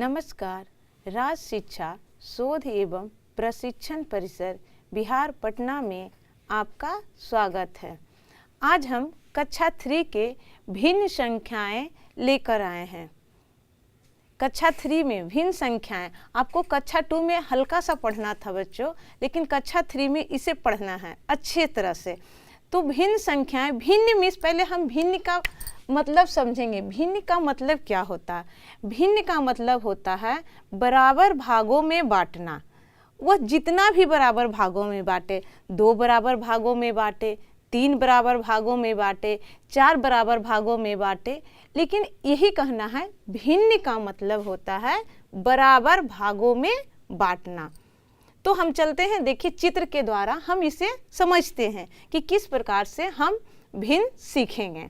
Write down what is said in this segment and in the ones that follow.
नमस्कार। राज शिक्षा शोध एवं प्रशिक्षण परिसर बिहार पटना में आपका स्वागत है। आज हम कक्षा 3 के भिन्न संख्याएं लेकर आए हैं। कक्षा 3 में भिन्न संख्याएं आपको कक्षा 2 में हल्का सा पढ़ना था बच्चों, लेकिन कक्षा 3 में इसे पढ़ना है अच्छे तरह से। तो भिन्न संख्याएं, भिन्न मीन्स पहले हम भिन्न का मतलब समझेंगे। भिन्न का मतलब क्या होता है? भिन्न का मतलब होता है बराबर भागों में बांटना। वह जितना भी बराबर भागों में बांटे, 2 बराबर भागों में बांटे, 3 बराबर भागों में बांटे, 4 बराबर भागों में बांटे, लेकिन यही कहना है भिन्न का मतलब होता है बराबर भागों में बांटना। तो हम चलते हैं, देखिए चित्र के द्वारा हम इसे समझते हैं कि किस प्रकार से हम भिन्न सीखेंगे।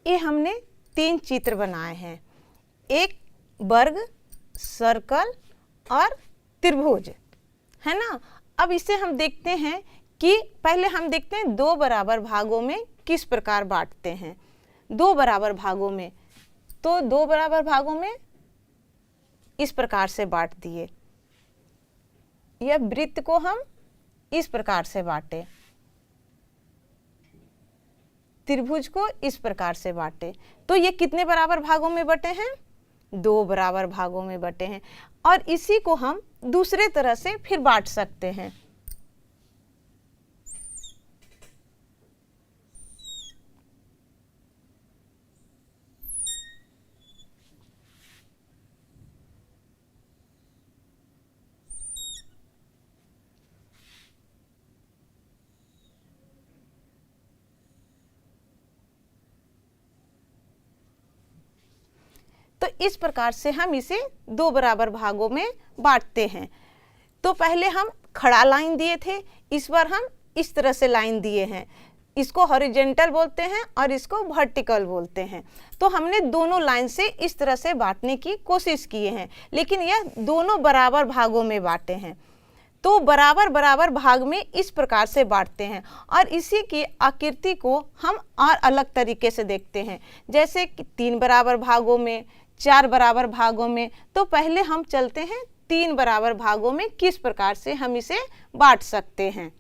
ये हमने 3 चित्र बनाए हैं, एक वर्ग, सर्कल और त्रिभुज, है ना। अब इसे हम देखते हैं कि पहले हम देखते हैं 2 बराबर भागों में किस प्रकार बांटते हैं। 2 बराबर भागों में, तो 2 बराबर भागों में इस प्रकार से बांट दिए। यह वृत्त को हम इस प्रकार से बांटे, त्रिभुज को इस प्रकार से बांटे। तो ये कितने बराबर भागों में बटे हैं? 2 बराबर भागों में बटे हैं। और इसी को हम दूसरे तरह से फिर बांट सकते हैं। तो इस प्रकार से हम इसे 2 बराबर भागों में बांटते हैं। तो पहले हम खड़ा लाइन दिए थे, इस बार हम इस तरह से लाइन दिए हैं। इसको हॉरिजॉन्टल बोलते हैं और इसको वर्टिकल बोलते हैं। तो हमने दोनों लाइन से इस तरह से बांटने की कोशिश किए हैं, लेकिन यह दोनों बराबर भागों में बांटे हैं। तो बराबर बराबर भाग में इस प्रकार से बांटते हैं। और इसी की आकृति को हम और अलग तरीके से देखते हैं, जैसे कि 3 बराबर भागों में, 4 बराबर भागों में। तो पहले हम चलते हैं 3 बराबर भागों में किस प्रकार से हम इसे बांट सकते हैं।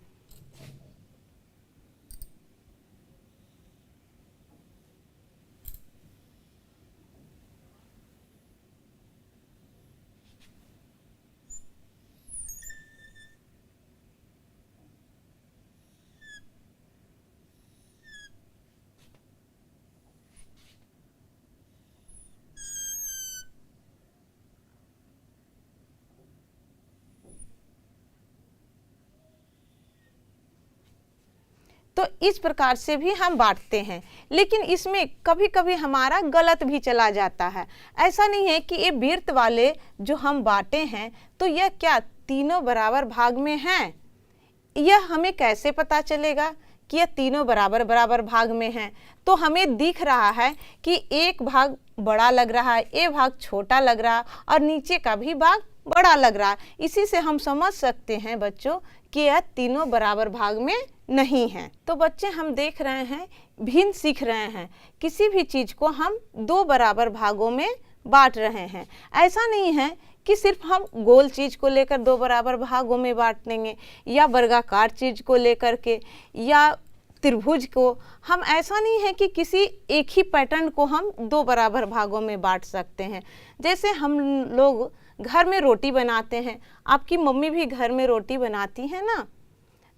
तो इस प्रकार से भी हम बांटते हैं, लेकिन इसमें कभी कभी हमारा गलत भी चला जाता है। ऐसा नहीं है कि ये वृत्त वाले जो हम बांटे हैं तो यह क्या तीनों बराबर भाग में हैं। यह हमें कैसे पता चलेगा कि यह तीनों बराबर बराबर भाग में हैं? तो हमें दिख रहा है कि एक भाग बड़ा लग रहा है, एक भाग छोटा लग रहा है और नीचे का भी भाग बड़ा लग रहा है। इसी से हम समझ सकते हैं बच्चों कि यह तीनों बराबर भाग में नहीं है। तो बच्चे हम देख रहे हैं, भिन्न सीख रहे हैं। किसी भी चीज को हम 2 बराबर भागों में बांट रहे हैं। ऐसा नहीं है कि सिर्फ हम गोल चीज को लेकर 2 बराबर भागों में बांट देंगे, या वर्गाकार चीज को लेकर के, या त्रिभुज को। हम ऐसा नहीं है कि किसी एक ही पैटर्न को हम 2 बराबर भागों में बांट सकते हैं। जैसे हम लोग घर में रोटी बनाते हैं, आपकी मम्मी भी घर में रोटी बनाती है ना।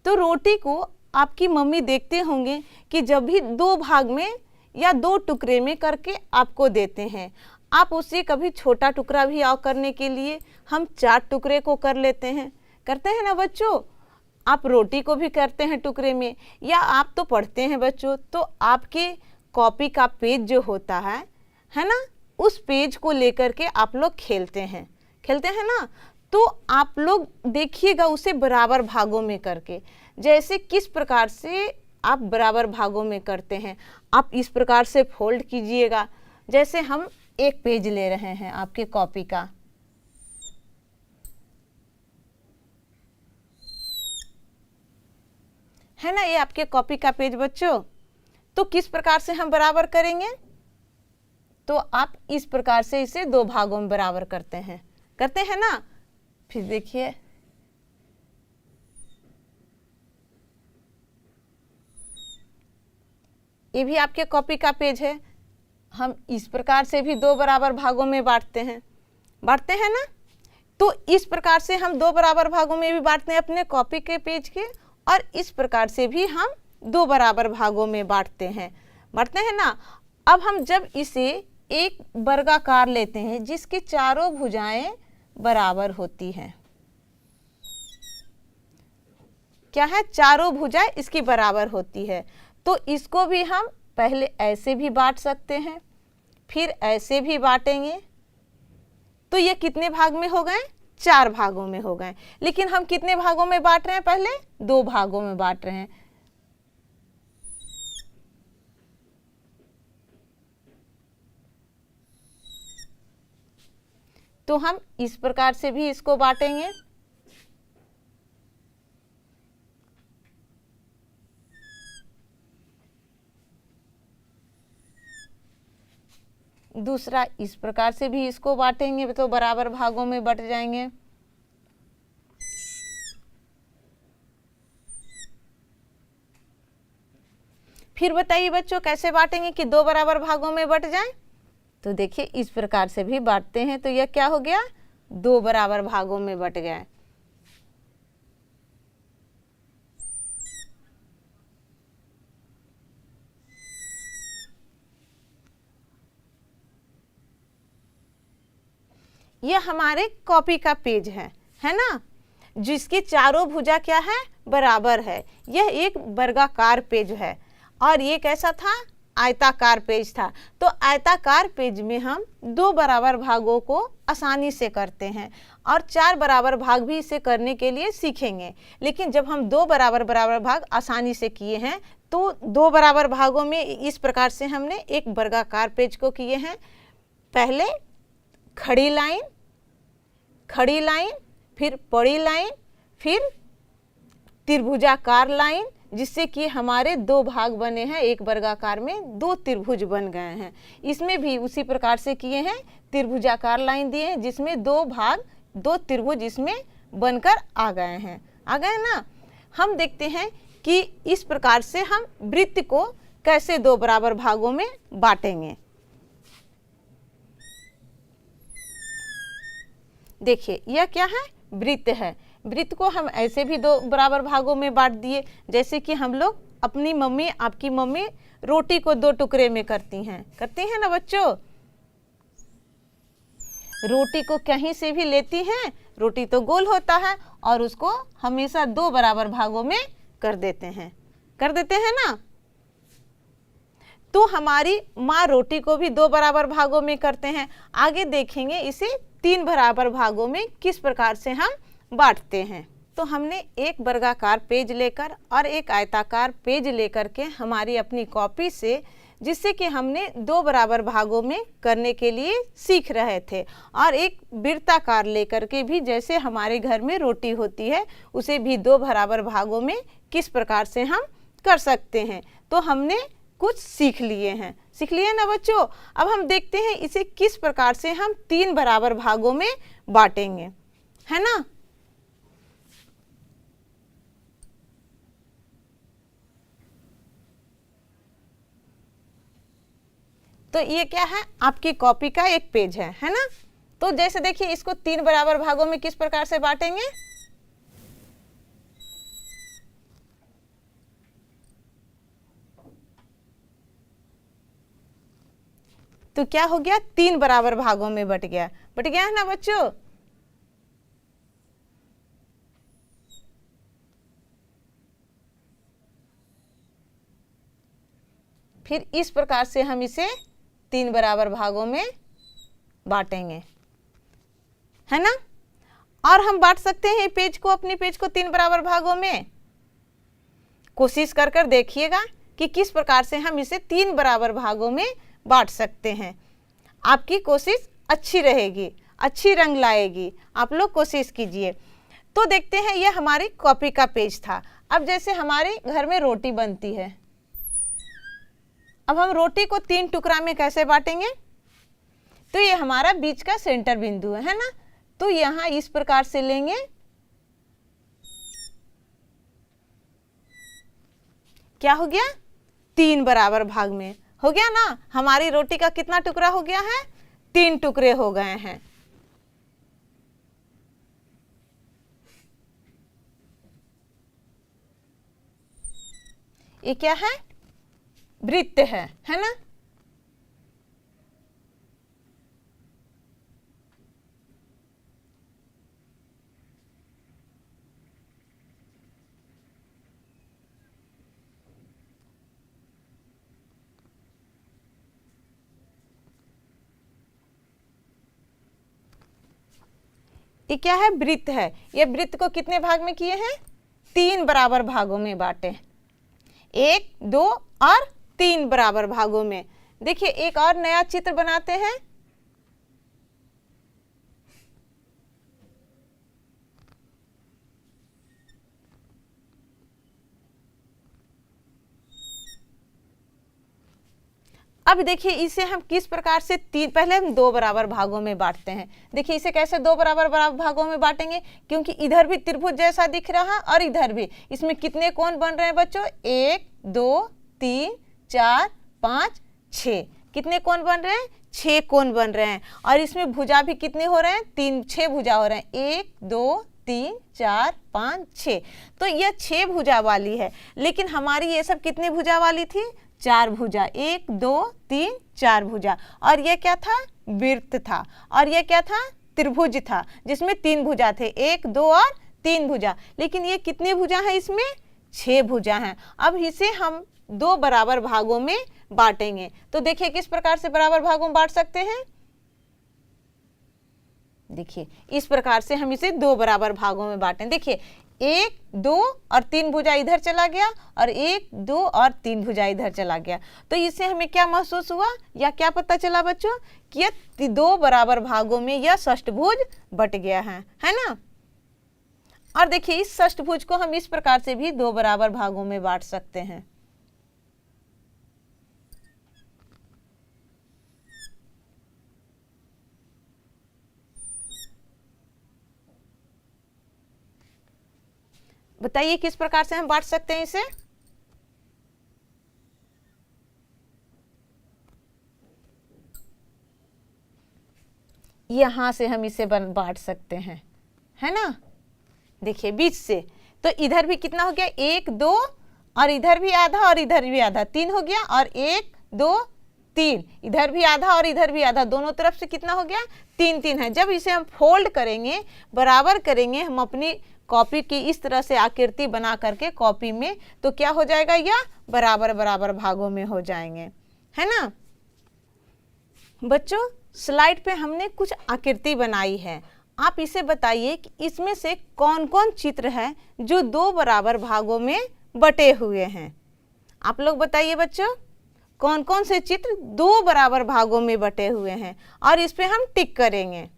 तो रोटी को आपकी मम्मी देखते होंगे कि जब भी 2 भाग में या 2 टुकड़े में करके आपको देते हैं, आप उसे कभी छोटा टुकड़ा भी और करने के लिए हम 4 टुकड़े को कर लेते हैं। करते हैं ना बच्चों? आप रोटी को भी करते हैं टुकड़े में। या आप तो पढ़ते हैं बच्चों, तो आपके कॉपी का पेज जो होता है ना, उस पेज को लेकर के आप लोग खेलते हैं ना। तो आप लोग देखिएगा उसे बराबर भागों में करके, जैसे किस प्रकार से आप बराबर भागों में करते हैं। आप इस प्रकार से फोल्ड कीजिएगा, जैसे हम एक पेज ले रहे हैं आपके कॉपी का, है ना, ये आपके कॉपी का पेज बच्चों। तो किस प्रकार से हम बराबर करेंगे? तो आप इस प्रकार से इसे दो भागों में बराबर करते हैं ना। फिर देखिए, ये भी आपके कॉपी का पेज है। हम इस प्रकार से भी दो बराबर भागों में बांटते हैं ना। तो इस प्रकार से हम दो बराबर भागों में भी बांटते हैं अपने कॉपी के पेज के, और इस प्रकार से भी हम दो बराबर भागों में बांटते हैं ना। अब हम जब इसे एक वर्गाकार लेते हैं जिसकी चारों भुजाएं बराबर होती हैं, क्या है, चारों भुजाएं इसकी बराबर होती है, तो इसको भी हम पहले ऐसे भी बांट सकते हैं, फिर ऐसे भी बांटेंगे। तो ये कितने भाग में हो गए? 4 भागों में हो गए। लेकिन हम कितने भागों में बांट रहे हैं? पहले 2 भागों में बांट रहे हैं। तो हम इस प्रकार से भी इसको बांटेंगे। दूसरा इस प्रकार से भी इसको बांटेंगे, तो बराबर भागों में बट जाएंगे। फिर बताइए बच्चों, कैसे बांटेंगे कि 2 बराबर भागों में बट जाएं? तो देखिए, इस प्रकार से भी बांटते हैं, तो यह क्या हो गया? 2 बराबर भागों में बट गया। यह हमारे कॉपी का पेज है ना, जिसकी चारों भुजा क्या है? बराबर है। यह एक वर्गाकार पेज है, और ये कैसा था? आयताकार पेज था। तो आयताकार पेज में हम 2 बराबर भागों को आसानी से करते हैं, और 4 बराबर भाग भी इसे करने के लिए सीखेंगे। लेकिन जब हम 2 बराबर भाग आसानी से किए हैं, तो 2 बराबर भागों में इस प्रकार से हमने एक वर्गाकार पेज को किए हैं। पहले खड़ी लाइन, फिर पड़ी लाइन, फिर त्रिभुजाकार लाइन, जिससे कि हमारे 2 भाग बने हैं। एक वर्गाकार में 2 त्रिभुज बन गए हैं। इसमें भी उसी प्रकार से किए हैं, त्रिभुजाकार लाइन दिए हैं, जिसमें 2 भाग 2 त्रिभुज इसमें बनकर आ गए ना। हम देखते हैं कि इस प्रकार से हम वृत्त को कैसे 2 बराबर भागों में बांटेंगे। देखिए, यह क्या है? वृत्त है। वृत्त को हम ऐसे भी 2 बराबर भागों में बांट दिए, जैसे कि हम लोग अपनी मम्मी, आपकी मम्मी रोटी को 2 टुकड़े में करती हैं ना बच्चों। रोटी को कहीं से भी लेती हैं, रोटी तो गोल होता है, और उसको हमेशा 2 बराबर भागों में कर देते हैं ना। तो हमारी माँ रोटी को भी 2 बराबर भागों में करते हैं। आगे देखेंगे इसे 3 बराबर भागों में किस प्रकार से हम बांटते हैं। तो हमने एक वर्गाकार पेज लेकर और एक आयताकार पेज लेकर के हमारी अपनी कॉपी से, जिससे कि हमने 2 बराबर भागों में करने के लिए सीख रहे थे, और एक वृत्ताकार लेकर के भी, जैसे हमारे घर में रोटी होती है, उसे भी 2 बराबर भागों में किस प्रकार से हम कर सकते हैं। तो हमने कुछ सीख लिए ना बच्चों। अब हम देखते हैं इसे किस प्रकार से हम 3 बराबर भागों में बांटेंगे, है ना। तो ये क्या है? आपकी कॉपी का एक पेज है ना। तो जैसे देखिए, इसको 3 बराबर भागों में किस प्रकार से बांटेंगे। तो क्या हो गया? 3 बराबर भागों में बट गया है ना बच्चों। फिर इस प्रकार से हम इसे 3 बराबर भागों में बांटेंगे, है ना। और हम बांट सकते हैं पेज को, अपनी पेज को 3 बराबर भागों में। कोशिश कर देखिएगा कि किस प्रकार से हम इसे 3 बराबर भागों में बांट सकते हैं। आपकी कोशिश अच्छी रहेगी, अच्छी रंग लाएगी। आप लोग कोशिश कीजिए। तो देखते हैं, ये हमारी कॉपी का पेज था। अब जैसे हमारे घर में रोटी बनती है, अब हम रोटी को 3 टुकड़ा में कैसे बांटेंगे? तो ये हमारा बीच का सेंटर बिंदु है ना। तो यहाँ इस प्रकार से लेंगे, क्या हो गया? 3 बराबर भाग में हो गया ना। हमारी रोटी का कितना टुकड़ा हो गया है? 3 टुकड़े हो गए हैं। ये क्या है? वृत्त है ना। ये क्या है? वृत्त है। ये वृत्त को कितने भाग में किए हैं? 3 बराबर भागों में बांटे, 1, 2 और 3 बराबर भागों में। देखिए एक और नया चित्र बनाते हैं। अब देखिए इसे हम किस प्रकार से पहले हम 2 बराबर भागों में बांटते हैं। देखिए इसे कैसे 2 बराबर भागों में बांटेंगे? क्योंकि इधर भी त्रिभुज जैसा दिख रहा है और इधर भी। इसमें कितने कोण बन रहे हैं बच्चों? 1, 2, 3, 4, 5, 6। कितने कोण बन रहे हैं? 6 कोण बन रहे हैं। और इसमें भुजा भी कितने हो रहे हैं? 6 भुजा हो रहे हैं। 1, 2, 3, 4, 5, 6। तो यह 6 भुजा वाली है। लेकिन हमारी ये सब कितनी भुजा वाली थी? 4 भुजा। 1, 2, 3, 4 भुजा। और ये क्या था? वृत्त था। और ये क्या था? त्रिभुज था, जिसमें 3 भुजा थे। 1, 2 और 3 भुजा। लेकिन ये कितने भुजा है? इसमें 6 भुजा हैं। अब इसे हम 2 बराबर भागों में बांटेंगे। तो देखिए किस प्रकार से बराबर भागों में बांट सकते हैं। देखिए इस प्रकार से हम इसे 2 बराबर भागों में बांटें। देखिए 1, 2 और 3 भुजा इधर चला गया और 1, 2 और 3 भुजा इधर चला गया। तो इससे हमें क्या महसूस हुआ या क्या पता चला बच्चों? कि यह 2 बराबर भागों में यह षष्ठभुज बट गया है ना। और देखिए इस षष्ठभुज को हम इस प्रकार से भी 2 बराबर भागों में बांट सकते हैं। बताइए किस प्रकार से हम बांट सकते हैं इसे? यहां से हम इसे बांट सकते हैं, है ना। देखिए बीच से तो इधर भी कितना हो गया? 1, 2 और इधर भी आधा और इधर भी आधा, 3 हो गया। और 1, 2, 3 इधर भी आधा और इधर भी आधा, दोनों तरफ से कितना हो गया? 3, 3 है। जब इसे हम फोल्ड करेंगे, बराबर करेंगे हम अपनी कॉपी की इस तरह से आकृति बना करके कॉपी में, तो क्या हो जाएगा? यह बराबर बराबर भागों में हो जाएंगे, है ना। बच्चों स्लाइड पे हमने कुछ आकृति बनाई है। आप इसे बताइए कि इसमें से कौन कौन चित्र है जो 2 बराबर भागों में बटे हुए हैं। आप लोग बताइए बच्चों, कौन कौन से चित्र 2 बराबर भागों में बटे हुए हैं और इस पे हम टिक करेंगे।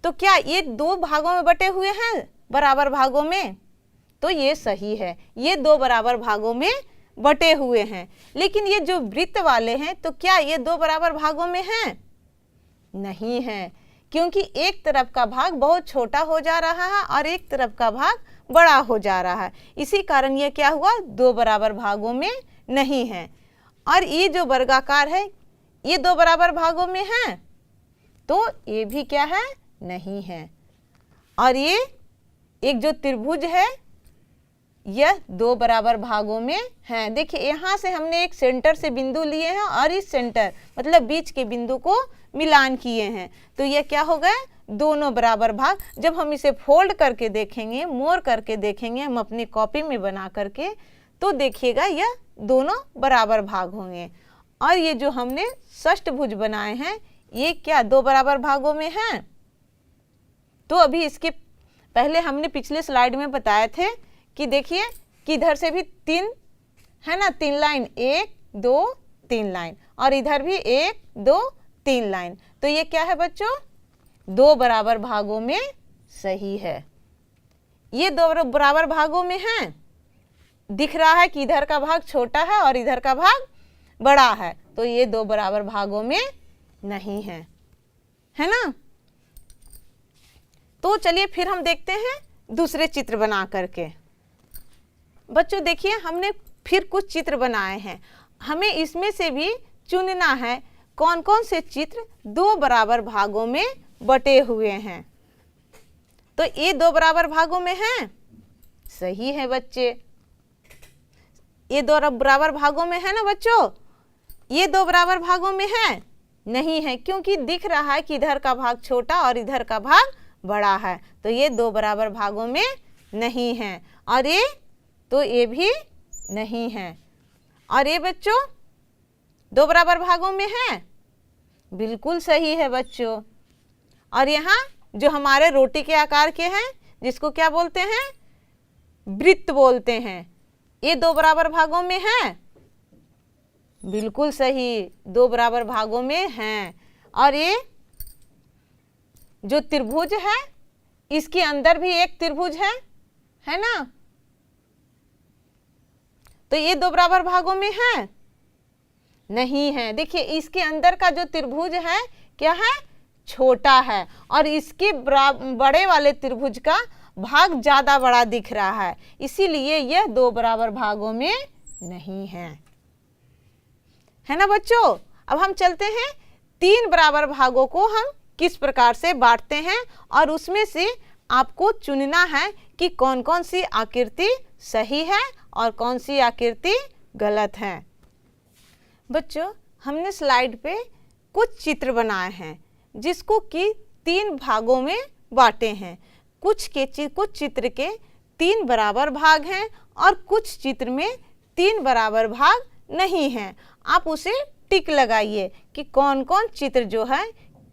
तो क्या ये 2 भागों में बटे हुए हैं बराबर भागों में? तो ये सही है, ये 2 बराबर भागों में बटे हुए हैं। लेकिन ये जो वृत्त वाले हैं, तो क्या ये 2 बराबर भागों में हैं? नहीं है, क्योंकि एक तरफ का भाग बहुत छोटा हो जा रहा है और एक तरफ का भाग बड़ा हो जा रहा है। इसी कारण ये क्या हुआ? 2 बराबर भागों में नहीं है। और ये जो वर्गाकार है, ये 2 बराबर भागों में है, तो ये भी क्या है? नहीं है। और ये एक जो त्रिभुज है, यह 2 बराबर भागों में है। देखिए यहाँ से हमने एक सेंटर से बिंदु लिए हैं और इस सेंटर मतलब बीच के बिंदु को मिलान किए हैं। तो यह क्या हो गए? दोनों बराबर भाग। जब हम इसे फोल्ड करके देखेंगे, मोड़ करके देखेंगे हम अपनी कॉपी में बना करके, तो देखिएगा यह दोनों बराबर भाग होंगे। और ये जो हमने षष्ठभुज बनाए हैं, ये क्या 2 बराबर भागों में हैं? तो अभी इसके पहले हमने पिछले स्लाइड में बताए थे कि देखिए कि इधर से भी 3 है ना, 3 लाइन, 1, 2, 3 लाइन, और इधर भी 1 2 3 लाइन। तो ये क्या है बच्चों, 2 बराबर भागों में सही है। ये 2 बराबर भागों में है। दिख रहा है कि इधर का भाग छोटा है और इधर का भाग बड़ा है, तो ये 2 बराबर भागों में नहीं है ना। तो चलिए फिर हम देखते हैं दूसरे चित्र बना करके। बच्चों देखिए, हमने फिर कुछ चित्र बनाए हैं। हमें इसमें से भी चुनना है कौन कौन से चित्र 2 बराबर भागों में बटे हुए हैं। तो ये 2 बराबर भागों में है, सही है बच्चे। ये 2 बराबर भागों में है ना बच्चों। ये 2 बराबर भागों में है, नहीं है, क्योंकि दिख रहा है कि इधर का भाग छोटा और इधर का भाग बड़ा है, तो ये 2 बराबर भागों में नहीं है। और ये तो ये भी नहीं है। और ये बच्चों 2 बराबर भागों में है, बिल्कुल सही है बच्चों। और यहाँ जो हमारे रोटी के आकार के हैं, जिसको क्या बोलते हैं, वृत्त बोलते हैं, ये 2 बराबर भागों में है, बिल्कुल सही, 2 बराबर भागों में हैं। और ये जो त्रिभुज है, इसके अंदर भी एक त्रिभुज है ना, तो ये 2 बराबर भागों में है, नहीं है। देखिए इसके अंदर का जो त्रिभुज है क्या है, छोटा है, और इसके बड़े वाले त्रिभुज का भाग ज्यादा बड़ा दिख रहा है, इसीलिए यह 2 बराबर भागों में नहीं है ना बच्चों। अब हम चलते हैं 3 बराबर भागों को हम किस प्रकार से बांटते हैं, और उसमें से आपको चुनना है कि कौन कौन सी आकृति सही है और कौन सी आकृति गलत है। बच्चों हमने स्लाइड पे कुछ चित्र बनाए हैं, जिसको कि 3 भागों में बांटे हैं। कुछ चित्र के 3 बराबर भाग हैं और कुछ चित्र में 3 बराबर भाग नहीं हैं। आप उसे टिक लगाइए कि कौन कौन चित्र जो है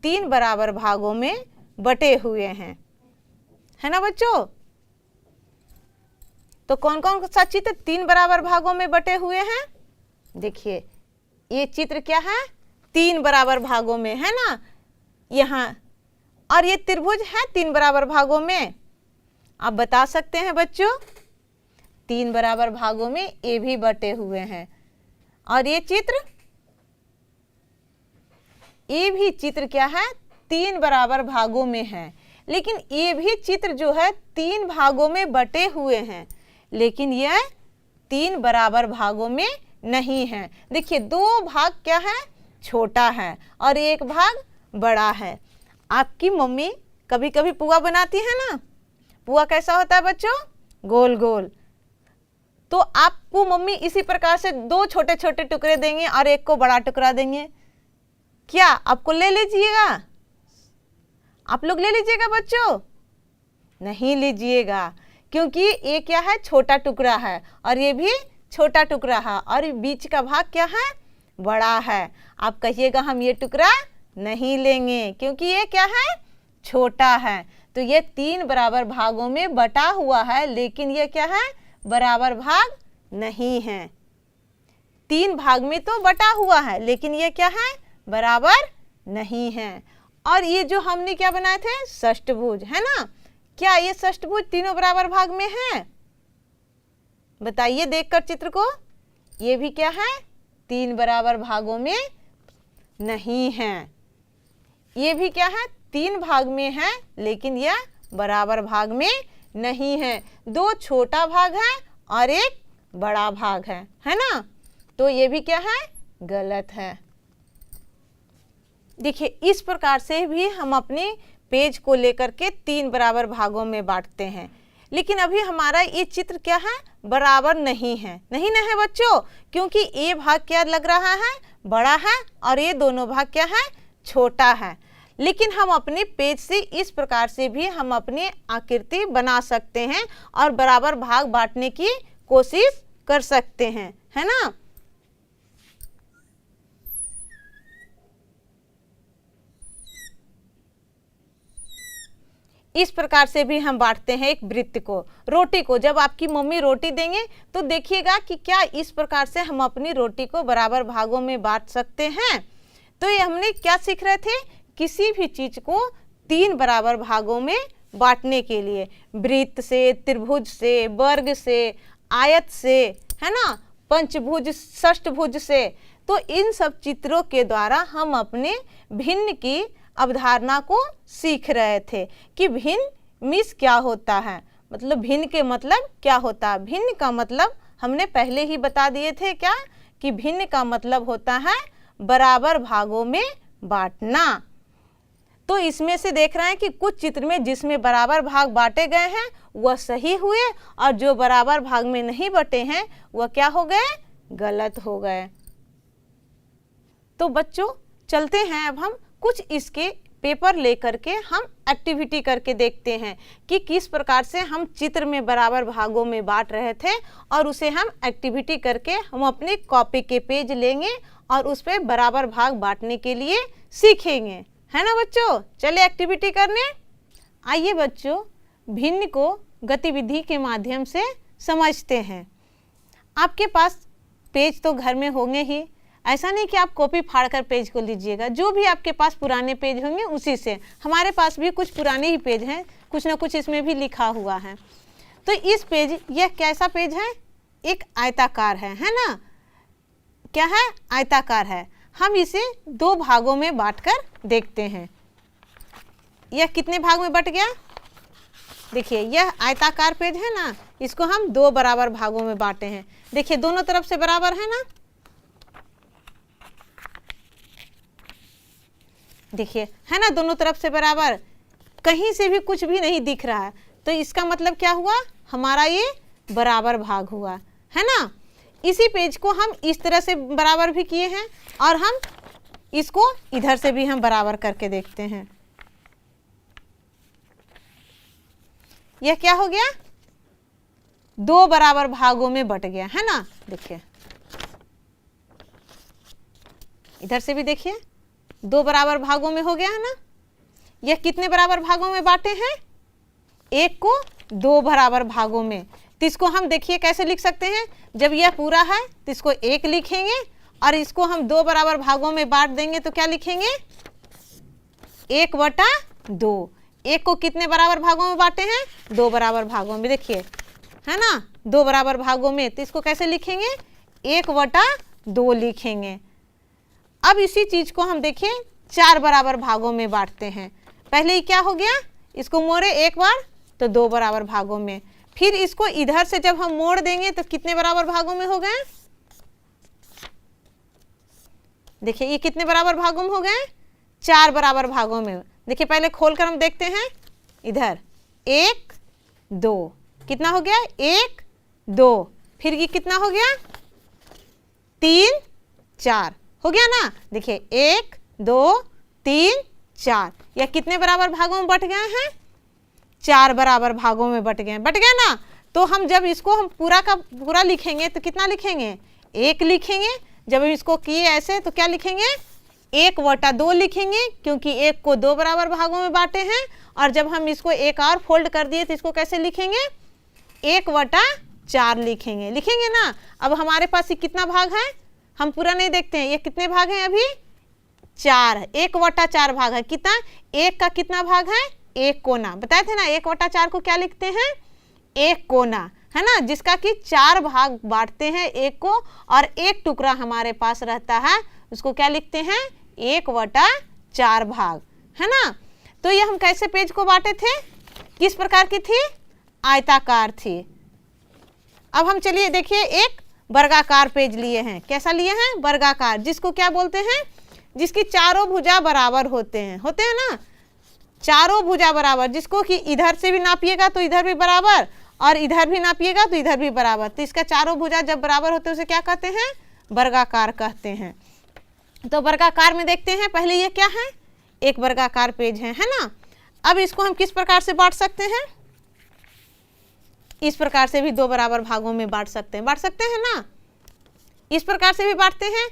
3 बराबर भागों में बटे हुए हैं, है ना बच्चों। तो कौन कौन सा चित्र 3 बराबर भागों में बटे हुए हैं, देखिए ये चित्र क्या है, 3 बराबर भागों में है ना यहाँ, और ये त्रिभुज है 3 बराबर भागों में। आप बता सकते हैं बच्चों, 3 बराबर भागों में ये भी बटे हुए हैं। और ये भी चित्र क्या है, 3 बराबर भागों में है। लेकिन ये भी चित्र जो है 3 भागों में बटे हुए हैं, लेकिन यह 3 बराबर भागों में नहीं है। देखिए 2 भाग क्या है, छोटा है, और 1 भाग बड़ा है। आपकी मम्मी कभी कभी पुआ बनाती है ना, पुआ कैसा होता है बच्चों, गोल गोल। तो आपको मम्मी इसी प्रकार से 2 छोटे छोटे टुकड़े देंगे और 1 को बड़ा टुकड़ा देंगे। क्या आपको ले लीजिएगा, आप लोग ले लीजिएगा बच्चों, नहीं लीजिएगा, क्योंकि ये क्या है, छोटा टुकड़ा है, और ये भी छोटा टुकड़ा है, और बीच का भाग क्या है, बड़ा है। आप कहिएगा हम ये टुकड़ा नहीं लेंगे, क्योंकि ये क्या है, छोटा है। तो ये 3 बराबर भागों में बटा हुआ है, लेकिन ये क्या है, बराबर भाग नहीं है। 3 भाग में तो बटा हुआ है, लेकिन ये क्या है, बराबर नहीं है। और ये जो हमने क्या बनाए थे, षष्ठभुज, है ना, क्या ये षष्ठभुज तीनों बराबर भाग में है, बताइए देखकर चित्र को। ये भी क्या है, 3 बराबर भागों में नहीं है। ये भी क्या है, 3 भाग में है, लेकिन यह बराबर भाग में नहीं है। 2 छोटा भाग है और 1 बड़ा भाग है ना, तो ये भी क्या है, गलत है। देखिए इस प्रकार से भी हम अपने पेज को लेकर के 3 बराबर भागों में बांटते हैं। लेकिन अभी हमारा ये चित्र क्या है, बराबर नहीं है, नहीं ना है बच्चों, क्योंकि ये भाग क्या लग रहा है, बड़ा है, और ये दोनों भाग क्या है, छोटा है। लेकिन हम अपने पेज से इस प्रकार से भी हम अपनी आकृति बना सकते हैं और बराबर भाग बांटने की कोशिश कर सकते हैं, है ना। इस प्रकार से भी हम बांटते हैं एक वृत्त को, रोटी को। जब आपकी मम्मी रोटी देंगे तो देखिएगा कि क्या इस प्रकार से हम अपनी रोटी को बराबर भागों में बांट सकते हैं। तो ये हमने क्या सीख रहे थे, किसी भी चीज को 3 बराबर भागों में बांटने के लिए, वृत्त से, त्रिभुज से, वर्ग से, आयत से, है ना, पंचभुज, षष्ठभुज से। तो इन सब चित्रों के द्वारा हम अपने भिन्न की अवधारणा को सीख रहे थे कि भिन्न मीन्स क्या होता है, मतलब भिन्न के मतलब क्या होता है। भिन्न का मतलब हमने पहले ही बता दिए थे क्या, कि भिन्न का मतलब होता है बराबर भागों में बांटना। तो इसमें से देख रहे हैं कि कुछ चित्र में जिसमें बराबर भाग बांटे गए हैं वह सही हुए, और जो बराबर भाग में नहीं बटे हैं वह क्या हो गए, गलत हो गए। तो बच्चों चलते हैं, अब हम कुछ इसके पेपर लेकर के हम एक्टिविटी करके देखते हैं कि किस प्रकार से हम चित्र में बराबर भागों में बांट रहे थे, और उसे हम एक्टिविटी करके हम अपने कॉपी के पेज लेंगे और उस पर बराबर भाग बांटने के लिए सीखेंगे, है ना बच्चों। चले एक्टिविटी करने। आइए बच्चों भिन्न को गतिविधि के माध्यम से समझते हैं। आपके पास पेज तो घर में होंगे ही, ऐसा नहीं कि आप कॉपी फाड़ कर पेज को लीजिएगा, जो भी आपके पास पुराने पेज होंगे उसी से। हमारे पास भी कुछ पुराने ही पेज हैं, कुछ ना कुछ इसमें भी लिखा हुआ है। तो इस पेज, यह कैसा पेज है, एक आयताकार है ना, क्या है, आयताकार है। हम इसे 2 भागों में बांटकर देखते हैं। यह कितने भाग में बट गया, देखिए यह आयताकार पेज है ना, इसको हम 2 बराबर भागों में बांटे हैं। देखिए दोनों तरफ से बराबर है ना, देखिए है ना, दोनों तरफ से बराबर, कहीं से भी कुछ भी नहीं दिख रहा है। तो इसका मतलब क्या हुआ, हमारा ये बराबर भाग हुआ, है ना। इसी पेज को हम इस तरह से बराबर भी किए हैं, और हम इसको इधर से भी हम बराबर करके देखते हैं। यह क्या हो गया, 2 बराबर भागों में बट गया, है ना। देखिए इधर से भी देखिए 2 बराबर भागों में हो गया, है ना। यह कितने बराबर भागों में बांटे हैं, एक को 2 बराबर भागों में। तो इसको हम देखिए कैसे लिख सकते हैं, जब यह पूरा है तो इसको 1 लिखेंगे, और इसको हम 2 बराबर भागों में बांट देंगे तो क्या लिखेंगे, 1/2। 1 को कितने बराबर भागों में बांटे हैं, 2 बराबर भागों में, देखिए है ना, 2 बराबर भागों में। तो इसको कैसे लिखेंगे, 1/2 लिखेंगे। अब इसी चीज को हम देखिए 4 बराबर भागों में बांटते हैं। पहले ही क्या हो गया, इसको मोड़े एक बार तो 2 बराबर भागों में, फिर इसको इधर से जब हम मोड़ देंगे तो कितने बराबर भागों में हो गए, देखिए ये कितने बराबर भागों में हो गए, 4 बराबर भागों में। देखिए पहले खोलकर हम देखते हैं, इधर 1 2, कितना हो गया, 1 2, फिर ये कितना हो गया, 3 4 हो गया ना। देखिए 1 2 3 4, यह कितने बराबर भागों में बट गए हैं, 4 बराबर भागों में बट गए ना। तो हम जब इसको हम पूरा का पूरा लिखेंगे तो कितना लिखेंगे, 1 लिखेंगे। जब हम इसको किए ऐसे तो क्या लिखेंगे, 1/2 लिखेंगे, क्योंकि 1 को 2 बराबर भागों में बांटे हैं। और जब हम इसको एक और फोल्ड कर दिए तो इसको कैसे लिखेंगे, 1/4 लिखेंगे ना। अब हमारे पास ये कितना भाग है, हम पूरा नहीं देखते हैं, ये कितने भाग हैं अभी, 4, 1/4 भाग है। कितना, 1 का कितना भाग है, 1 कोना। बताए थे ना 1/4 को क्या लिखते हैं, 1 कोना, है ना, जिसका कि 4 भाग बांटते हैं 1 को, और 1 टुकड़ा हमारे पास रहता है, उसको क्या लिखते हैं, 1/4 भाग, है ना। तो ये हम कैसे पेज को बांटे थे, किस प्रकार की थी, आयताकार थी। अब हम चलिए देखिए एक वर्गाकार पेज लिए हैं। कैसा लिए हैं, वर्गाकार, जिसको क्या बोलते हैं, जिसकी चारों भुजा बराबर होते हैं ना, चारों भुजा बराबर, जिसको कि इधर से भी नापिएगा तो इधर भी बराबर, और इधर भी नापिएगा तो इधर भी बराबर। तो इसका चारों भुजा जब बराबर होते हैं उसे क्या कहते हैं, वर्गाकार कहते हैं। तो वर्गाकार में देखते हैं, पहले ये क्या है, एक वर्गाकार पेज है ना। अब इसको हम किस प्रकार से बांट सकते हैं, इस प्रकार से भी 2 बराबर भागों में बांट सकते हैं ना, इस प्रकार से भी बांटते हैं।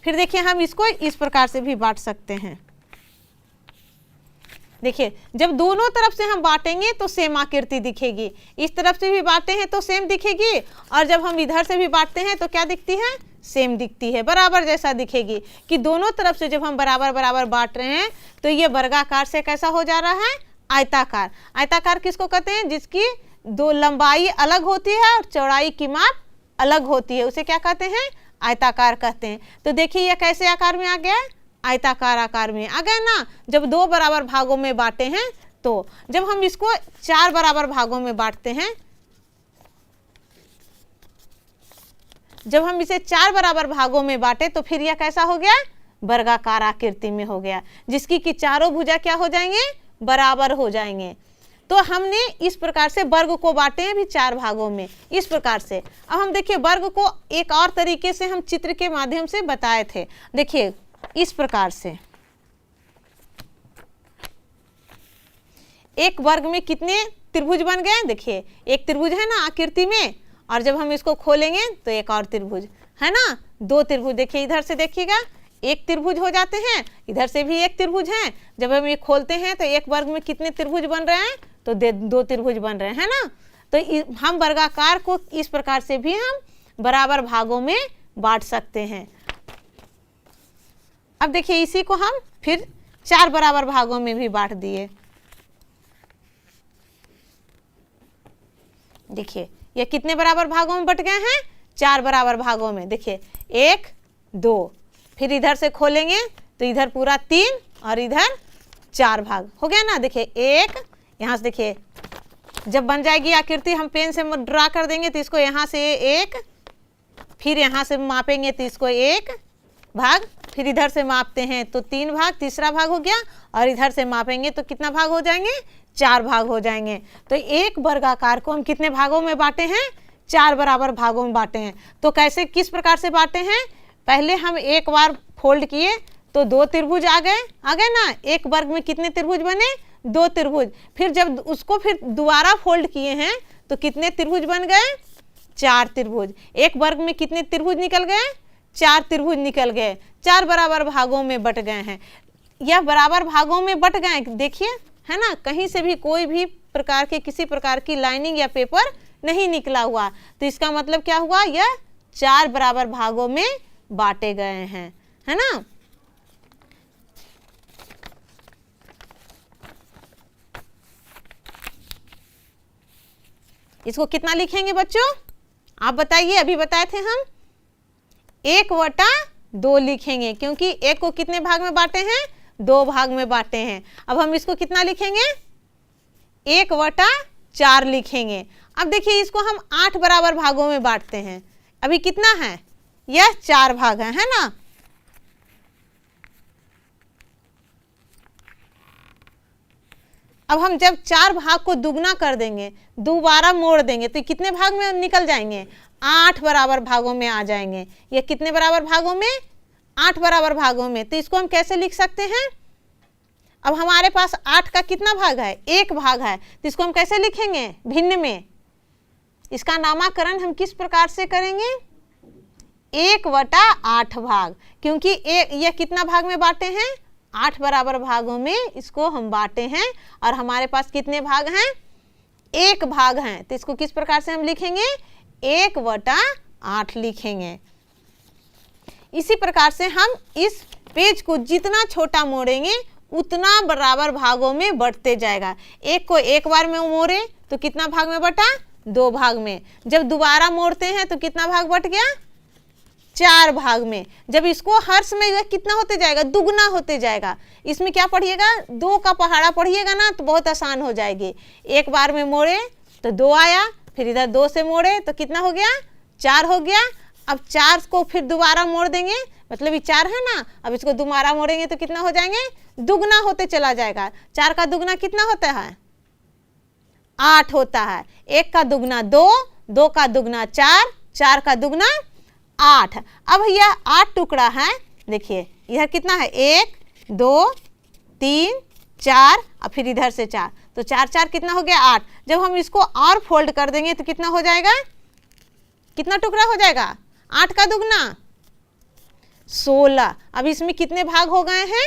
फिर देखिए हम इसको इस प्रकार से भी बांट सकते हैं, देखिए जब दोनों तरफ से हम बांटेंगे तो सेम आकृति दिखेगी, इस तरफ से भी बांटते हैं तो सेम दिखेगी, और जब हम इधर से भी बांटते हैं तो क्या दिखती है, सेम दिखती है, बराबर जैसा दिखेगी। कि दोनों तरफ से जब हम बराबर बराबर बांट रहे हैं तो ये वर्गाकार से कैसा हो जा रहा है, आयताकार। आयताकार किसको कहते हैं, जिसकी दो लंबाई अलग होती है और चौड़ाई की माप अलग होती है, उसे क्या कहते हैं, आयताकार कहते हैं। तो देखिए यह कैसे आकार में आ गया, आयताकार आकार में आ गया ना। जब दो बराबर भागों में बांटे हैं तो जब हम इसको 4 बराबर भागों में बांटते हैं, जब हम इसे 4 बराबर भागों में बांटे तो फिर यह कैसा हो गया, वर्गाकार आकृति में हो गया, जिसकी कि चारों भुजा क्या हो जाएंगे, बराबर हो जाएंगे। तो हमने इस प्रकार से वर्ग को बांटे हैं भी 4 भागों में, इस प्रकार से। अब हम देखिए वर्ग को एक और तरीके से हम चित्र के माध्यम से बताए थे। देखिए इस प्रकार से एक वर्ग में कितने त्रिभुज बन गए, देखिए एक त्रिभुज है ना आकृति में, और जब हम इसको खोलेंगे तो एक और त्रिभुज है ना, 2 त्रिभुज। देखिए इधर से देखिएगा एक त्रिभुज हो जाते हैं, इधर से भी एक त्रिभुज है। जब हम ये खोलते हैं तो एक वर्ग में कितने त्रिभुज बन रहे हैं, तो 2 त्रिभुज बन रहे हैं ना। तो हम वर्गाकार को इस प्रकार से भी हम बराबर भागों में बांट सकते हैं। अब देखिए इसी को हम फिर 4 बराबर भागों में भी बांट दिए। देखिए ये कितने बराबर भागों में बट गए हैं, 4 बराबर भागों में। देखिए 1 2, फिर इधर से खोलेंगे तो इधर पूरा 3 और इधर 4 भाग हो गया ना। देखिए 1, यहाँ से देखिए जब बन जाएगी आकृति हम पेन से ड्रा कर देंगे तो इसको यहाँ से 1, फिर यहाँ से मापेंगे तो इसको 1 भाग, फिर इधर से मापते हैं तो 3 भाग, तीसरा भाग हो गया, और इधर से मापेंगे तो कितना भाग हो जाएंगे, 4 भाग हो जाएंगे। तो एक वर्गाकार को हम कितने भागों में बांटे हैं, 4 बराबर भागों में बांटे हैं। तो कैसे, किस प्रकार से बांटे हैं, पहले हम एक बार फोल्ड किए तो 2 त्रिभुज आ गए ना। एक वर्ग में कितने त्रिभुज बने, 2 त्रिभुज। फिर जब उसको फिर दोबारा फोल्ड किए हैं तो कितने त्रिभुज बन गए, 4 त्रिभुज। एक वर्ग में कितने त्रिभुज निकल गए, 4 त्रिभुज निकल गए, 4 बराबर भागों में बट गए हैं। यह बराबर भागों में बट गए, देखिए है ना, कहीं से भी कोई भी प्रकार के किसी प्रकार की लाइनिंग या पेपर नहीं निकला हुआ। तो इसका मतलब क्या हुआ, यह 4 बराबर भागों में बांटे गए हैं, है ना। इसको कितना लिखेंगे बच्चों, आप बताइए, अभी बताए थे हम 1/2 लिखेंगे, क्योंकि 1 को कितने भाग में बांटे हैं, 2 भाग में बांटे हैं। अब हम इसको कितना लिखेंगे, 1/4 लिखेंगे। अब देखिए इसको हम 8 बराबर भागों में बांटते हैं। अभी कितना है, यह 4 भाग है ना। अब हम जब 4 भाग को दुगना कर देंगे, दोबारा मोड़ देंगे तो कितने भाग में निकल जाएंगे, 8 बराबर भागों में आ जाएंगे। ये कितने बराबर भागों में, 8 बराबर भागों में। तो इसको हम कैसे लिख सकते हैं, अब हमारे पास 8 का कितना भाग है, 1 भाग है, तो इसको हम कैसे लिखेंगे, भिन्न में। इसका नामकरण हम किस प्रकार से करेंगे, 1/8 भाग, क्योंकि यह कितना भाग में बांटे हैं, 8 बराबर भागों में इसको हम बांटे हैं, और हमारे पास कितने भाग हैं, 1 भाग हैं। तो इसको किस प्रकार से हम लिखेंगे, 1/8 लिखेंगे। इसी प्रकार से हम इस पेज को जितना छोटा मोड़ेंगे उतना बराबर भागों में बढ़ते जाएगा। 1 को एक बार में मोड़े तो कितना भाग में बटा, 2 भाग में। जब दोबारा मोड़ते हैं तो कितना भाग बट गया, 4 भाग में। जब इसको हर समय यह कितना होते जाएगा, दुगना होते जाएगा। इसमें क्या पढ़िएगा, 2 का पहाड़ा पढ़िएगा ना तो बहुत आसान हो जाएगी। एक बार में मोड़े तो 2 आया, फिर इधर 2 से मोड़े तो कितना हो गया, 4 हो गया। अब 4 को फिर दोबारा मोड़ देंगे, मतलब ये 4 है ना, अब इसको दोबारा मोड़ेंगे तो कितना हो जाएंगे, दुगना होते चला जाएगा। 4 का दुगना कितना होता है, 8 होता है। 1 का दुगना 2, 2 का दुगना 4, 4 का दुगना 8। अब यह 8 टुकड़ा है, देखिए इधर कितना है, 1 2 3 4, और फिर इधर से 4, तो 4 4 कितना हो गया, 8। जब हम इसको और फोल्ड कर देंगे तो कितना हो जाएगा, कितना टुकड़ा हो जाएगा, 8 का दुगना 16। अब इसमें कितने भाग हो गए हैं,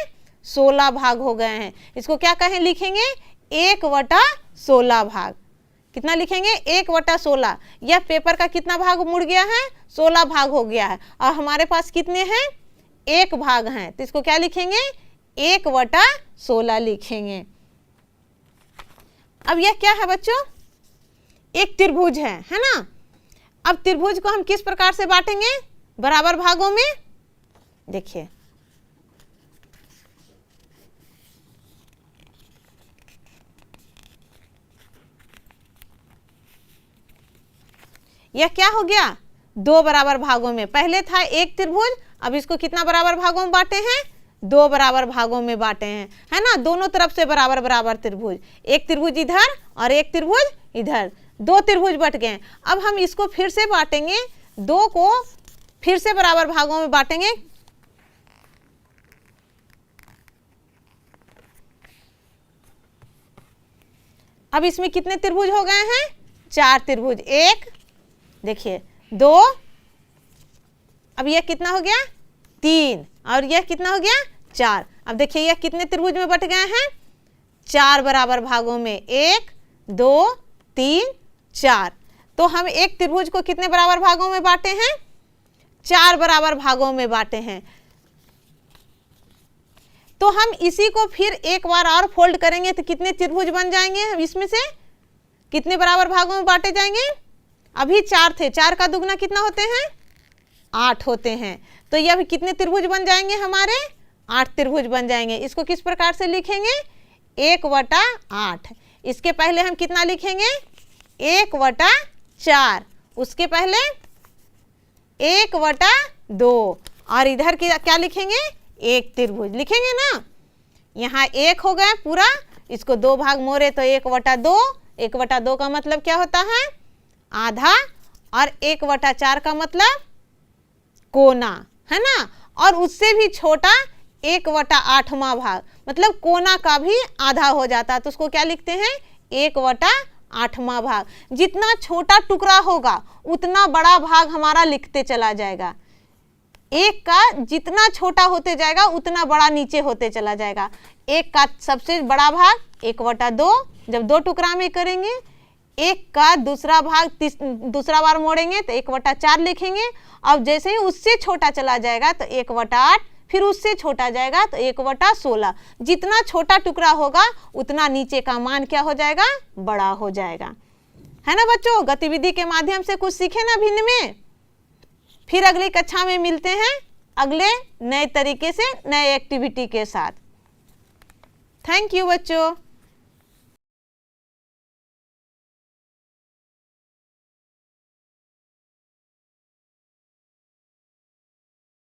16 भाग हो गए हैं। इसको क्या कहें, लिखेंगे 1/16 भाग। कितना लिखेंगे, 1/16। यह पेपर का कितना भाग मुड़ गया है, 16 भाग हो गया है। और हमारे पास कितने हैं, 1 भाग हैं, तो इसको क्या लिखेंगे, 1/16 लिखेंगे। अब यह क्या है बच्चों, एक त्रिभुज है ना। अब त्रिभुज को हम किस प्रकार से बांटेंगे, बराबर भागों में। देखिए यह क्या हो गया, 2 बराबर भागों में। पहले था एक त्रिभुज, अब इसको कितना बराबर भागों में बांटे हैं, 2 बराबर भागों में बांटे हैं, है ना। दोनों तरफ से बराबर बराबर त्रिभुज, एक त्रिभुज इधर और एक त्रिभुज इधर, 2 त्रिभुज बट गए। अब हम इसको फिर से बांटेंगे, 2 को फिर से बराबर भागों में बांटेंगे। अब इसमें कितने त्रिभुज हो गए हैं, 4 त्रिभुज। 1, देखिए 2, अब यह कितना हो गया, 3, और यह कितना हो गया, 4। अब देखिए यह कितने त्रिभुज में बट गए हैं, 4 बराबर भागों में, 1 2 3 4। तो हम एक त्रिभुज को कितने बराबर भागों में बांटे हैं, 4 बराबर भागों में बांटे हैं। तो हम इसी को फिर एक बार और फोल्ड करेंगे तो कितने त्रिभुज बन जाएंगे, हम इसमें से कितने बराबर भागों में बांटे जाएंगे। अभी 4 थे, 4 का दुगना कितना होते हैं, 8 होते हैं। तो ये अभी कितने त्रिभुज बन जाएंगे हमारे, 8 त्रिभुज बन जाएंगे। इसको किस प्रकार से लिखेंगे, 1/8। इसके पहले हम कितना लिखेंगे, 1/4। उसके पहले 1/2, और इधर क्या लिखेंगे, 1 त्रिभुज लिखेंगे ना। यहाँ 1 हो गया पूरा, इसको 2 भाग मोड़े तो 1/2। 1/2 का मतलब क्या होता है, आधा, और 1/4 का मतलब कोना, है ना। और उससे भी छोटा 1/8वां भाग, मतलब कोना का भी आधा हो जाता है, तो उसको क्या लिखते हैं, 1/8वां भाग। जितना छोटा टुकड़ा होगा उतना बड़ा भाग हमारा लिखते चला जाएगा। एक का जितना छोटा होते जाएगा उतना बड़ा नीचे होते चला जाएगा। एक का सबसे बड़ा भाग 1/2, जब 2 टुकड़ा में करेंगे, एक का दूसरा भाग दूसरा बार मोड़ेंगे तो 1/4 लिखेंगे। अब जैसे ही उससे छोटा चला जाएगा तो 1/8, फिर उससे छोटा जाएगा तो 1/16। जितना छोटा टुकड़ा होगा उतना नीचे का मान क्या हो जाएगा, बड़ा हो जाएगा, है ना बच्चों। गतिविधि के माध्यम से कुछ सीखे ना भिन्न में। फिर अगली कक्षा में मिलते हैं अगले नए तरीके से, नए एक्टिविटी के साथ। थैंक यू बच्चों।